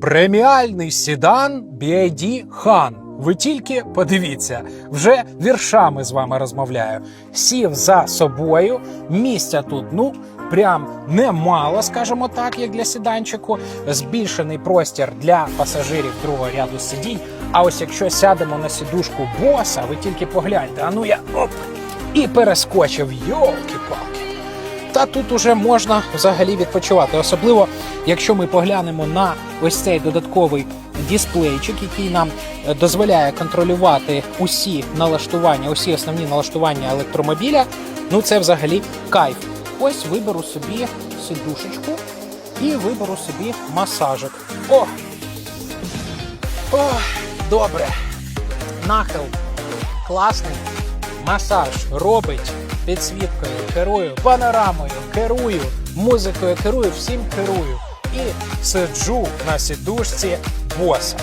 Преміальний седан BYD Han. Ви тільки подивіться, вже віршами з вами розмовляю. Сів за собою, місця тут, прям немало, скажімо так, як для седанчику. Збільшений простір для пасажирів другого ряду сидінь. А ось якщо сядемо на сідушку боса, ви тільки погляньте, і перескочив, йолки-палки. Та тут уже можна взагалі відпочивати. Особливо, якщо ми поглянемо на ось цей додатковий дисплейчик, який нам дозволяє контролювати усі основні налаштування електромобіля. Це взагалі кайф. Ось виберу собі сідушечку і виберу собі масажик. Добре. Нахил класний. Масаж робить, підсвіткою керую, панорамою керую, музикою керую, всім керую. І сиджу на сідушці боса.